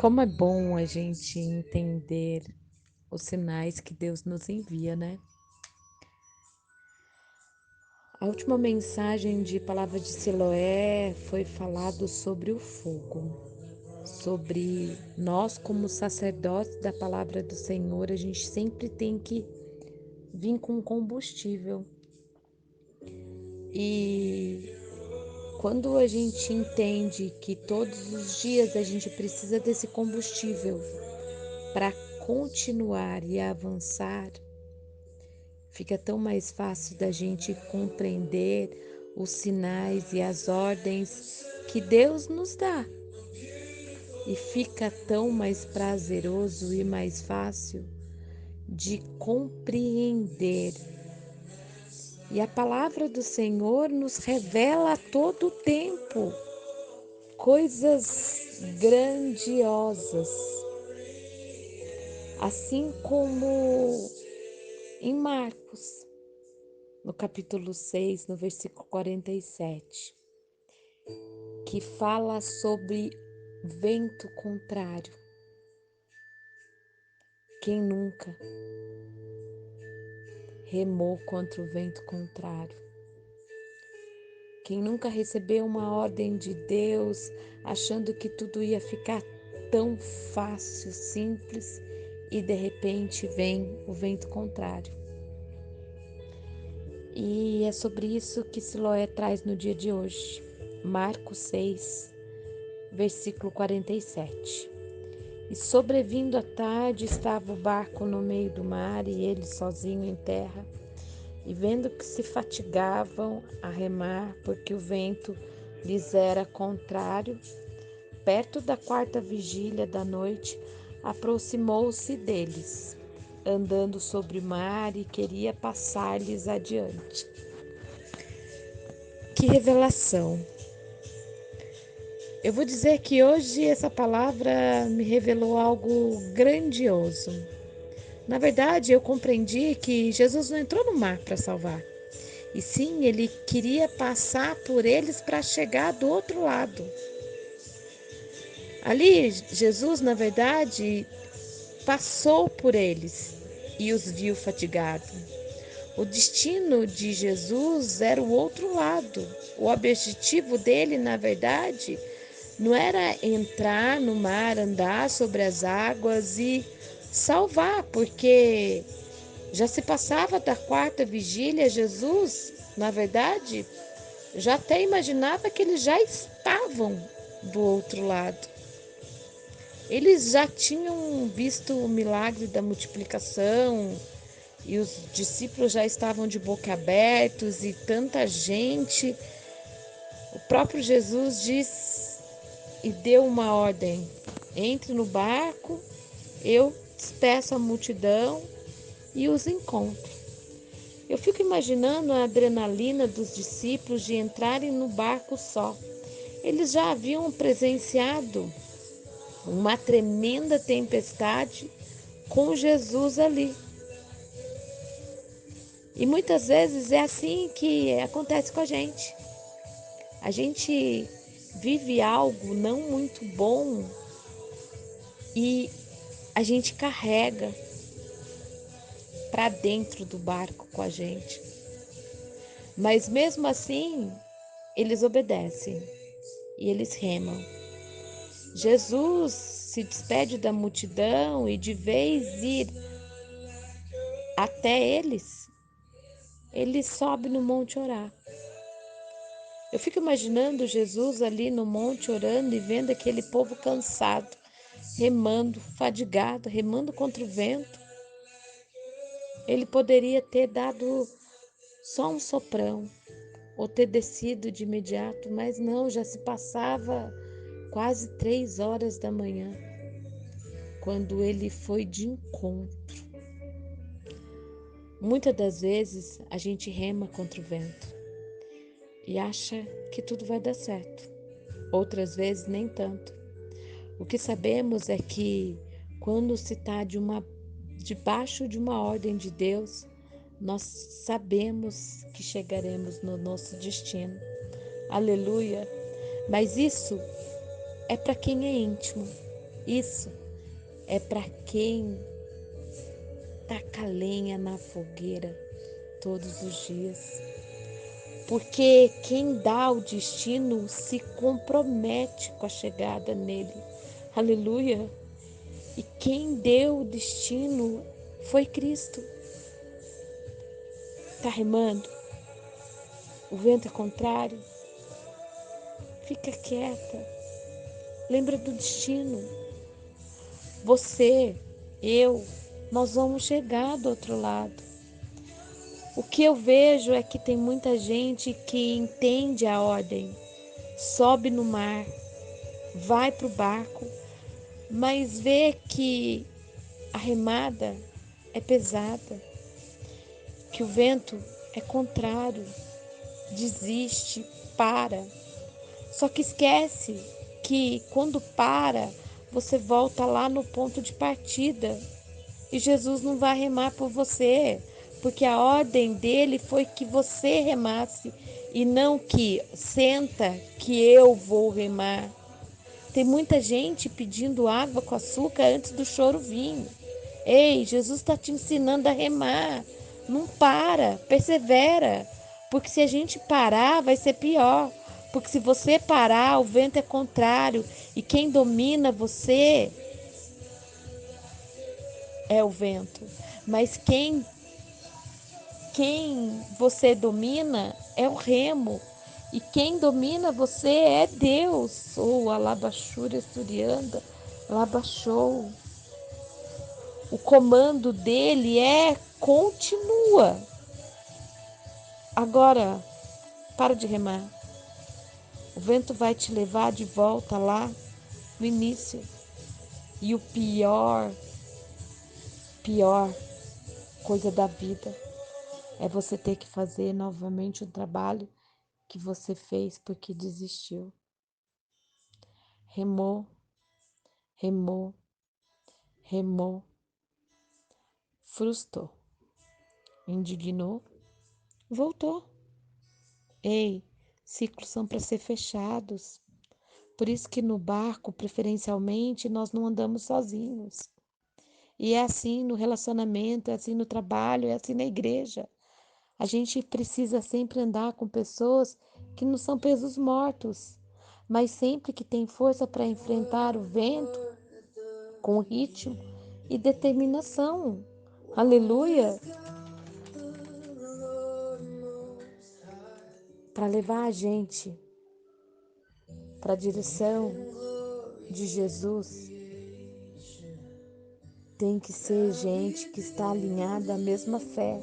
Como é bom a gente entender os sinais que Deus nos envia, né? A última mensagem de Palavra de Siloé foi falado sobre o fogo, sobre nós como sacerdotes da Palavra do Senhor, a gente sempre tem que vir com combustível. E quando a gente entende que todos os dias a gente precisa desse combustível para continuar e avançar, fica tão mais fácil da gente compreender os sinais e as ordens que Deus nos dá. E fica tão mais prazeroso e mais fácil de compreender. E a palavra do Senhor nos revela a todo tempo coisas grandiosas. Assim como em Marcos, no capítulo 6, no versículo 47, que fala sobre vento contrário. Quem nunca remou contra o vento contrário? Quem nunca recebeu uma ordem de Deus achando que tudo ia ficar tão fácil, simples, e de repente vem o vento contrário? E é sobre isso que Siloé traz no dia de hoje. Marcos 6, versículo 47. E sobrevindo a tarde, estava o barco no meio do mar e ele sozinho em terra. E vendo que se fatigavam a remar, porque o vento lhes era contrário, perto da quarta vigília da noite, aproximou-se deles, andando sobre o mar, e queria passar-lhes adiante. Que revelação! Eu vou dizer que hoje essa palavra me revelou algo grandioso. Na verdade, eu compreendi que Jesus não entrou no mar para salvar, e sim, ele queria passar por eles para chegar do outro lado. Ali, Jesus, na verdade, passou por eles e os viu fatigados. O destino de Jesus era o outro lado. O objetivo dele, na verdade, não era entrar no mar, andar sobre as águas e salvar, porque já se passava da quarta vigília. Jesus, na verdade, já até imaginava que eles já estavam do outro lado. Eles já tinham visto o milagre da multiplicação e os discípulos já estavam de boca abertos e tanta gente. O próprio Jesus diz e deu uma ordem: entre no barco, eu despeço a multidão e os encontro. Eu fico imaginando a adrenalina dos discípulos de entrarem no barco só. Eles já haviam presenciado uma tremenda tempestade com Jesus ali. E muitas vezes é assim que acontece com a gente. A gente vive algo não muito bom e a gente carrega para dentro do barco com a gente. Mas mesmo assim, eles obedecem e eles remam. Jesus se despede da multidão e de vez ir até eles, ele sobe no monte orar. Eu fico imaginando Jesus ali no monte orando e vendo aquele povo cansado, remando, fadigado, remando contra o vento. Ele poderia ter dado só um soprão ou ter descido de imediato, mas não, já se passava quase 3 horas da manhã, quando ele foi de encontro. Muitas das vezes a gente rema contra o vento e acha que tudo vai dar certo. Outras vezes nem tanto. O que sabemos é que quando se está debaixo de uma ordem de Deus, nós sabemos que chegaremos no nosso destino. Aleluia! Mas isso é para quem é íntimo. Isso é para quem taca lenha na fogueira todos os dias. Porque quem dá o destino se compromete com a chegada nele. Aleluia! E quem deu o destino foi Cristo. Tá remando? O vento é contrário? Fica quieta. Lembra do destino. Você, eu, nós vamos chegar do outro lado. O que eu vejo é que tem muita gente que entende a ordem, sobe no mar, vai para o barco, mas vê que a remada é pesada, que o vento é contrário, desiste, para. Só que esquece que quando para, você volta lá no ponto de partida e Jesus não vai remar por você, porque a ordem dele foi que você remasse e não que senta que eu vou remar. Tem muita gente pedindo água com açúcar antes do choro vir. Ei, Jesus está te ensinando a remar. Não para, persevera. Porque se a gente parar, vai ser pior. Porque se você parar, o vento é contrário. E quem domina você é o vento. Mas quem você domina é o remo. E quem domina você é Deus. Ou Alabashura Surianda, Alabashou. O comando dele é continua. Agora, para de remar. O vento vai te levar de volta lá no início. E o pior coisa da vida é você ter que fazer novamente o trabalho que você fez porque desistiu. Remou, remou, remou, frustrou, indignou, voltou. Ei, ciclos são para ser fechados. Por isso que no barco, preferencialmente, nós não andamos sozinhos. E é assim no relacionamento, é assim no trabalho, é assim na igreja. A gente precisa sempre andar com pessoas que não são pesos mortos, mas sempre que tem força para enfrentar o vento com ritmo e determinação. Aleluia! Para levar a gente para a direção de Jesus, tem que ser gente que está alinhada à mesma fé,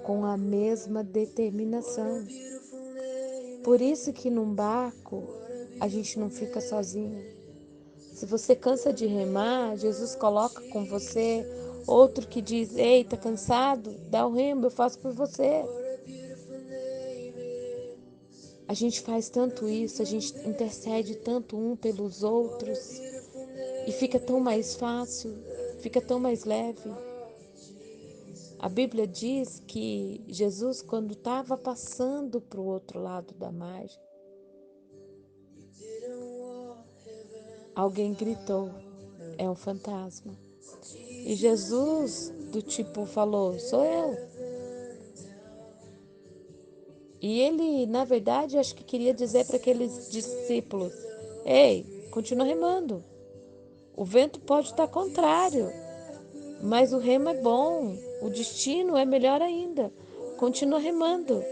com a mesma determinação. Por isso que num barco a gente não fica sozinho. Se você cansa de remar, Jesus coloca com você outro que diz: ei, tá cansado? Dá o remo, eu faço por você. A gente faz tanto isso, a gente intercede tanto um pelos outros e fica tão mais fácil, fica tão mais leve. A Bíblia diz que Jesus, quando estava passando para o outro lado da margem, alguém gritou: é um fantasma. E Jesus, do tipo, falou: sou eu. E ele, na verdade, acho que queria dizer para aqueles discípulos: ei, continua remando. O vento pode estar contrário, mas o remo é bom. O destino é melhor ainda. Continua remando,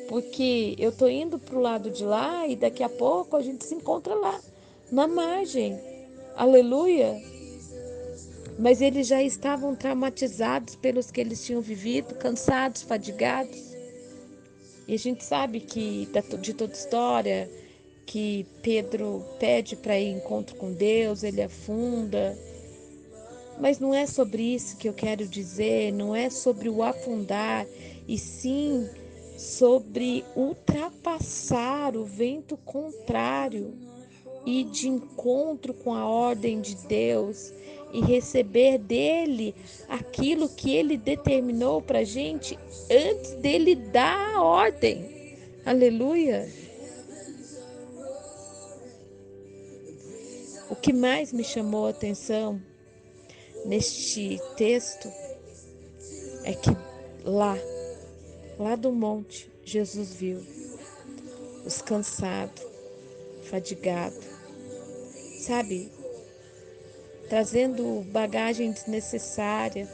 porque eu tô indo pro lado de lá e daqui a pouco a gente se encontra lá, na margem. Aleluia! Mas eles já estavam traumatizados pelos que eles tinham vivido, cansados, fadigados. E a gente sabe que de toda história que Pedro pede para ir em encontro com Deus, ele afunda. Mas não é sobre isso que eu quero dizer, não é sobre o afundar, e sim sobre ultrapassar o vento contrário e de encontro com a ordem de Deus e receber dele aquilo que ele determinou para a gente antes dele dar a ordem. Aleluia! O que mais me chamou a atenção neste texto é que lá do monte, Jesus viu os cansados, fadigados, sabe? Trazendo bagagem desnecessária,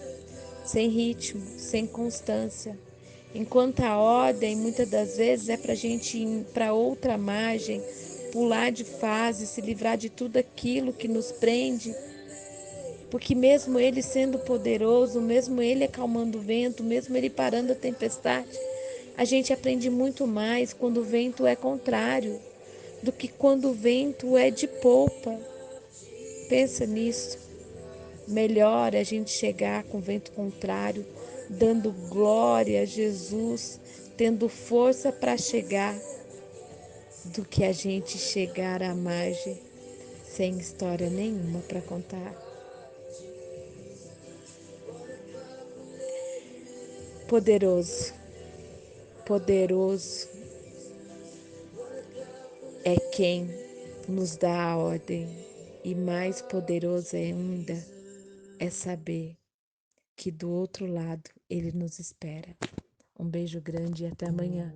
sem ritmo, sem constância. Enquanto a ordem, muitas das vezes, é para a gente ir para outra margem, pular de fase, se livrar de tudo aquilo que nos prende. Porque mesmo Ele sendo poderoso, mesmo Ele acalmando o vento, mesmo Ele parando a tempestade, a gente aprende muito mais quando o vento é contrário do que quando o vento é de polpa. Pensa nisso. Melhor é a gente chegar com o vento contrário, dando glória a Jesus, tendo força para chegar, do que a gente chegar à margem sem história nenhuma para contar. Poderoso, poderoso é quem nos dá a ordem, e mais poderoso ainda é saber que do outro lado Ele nos espera. Um beijo grande e até amanhã.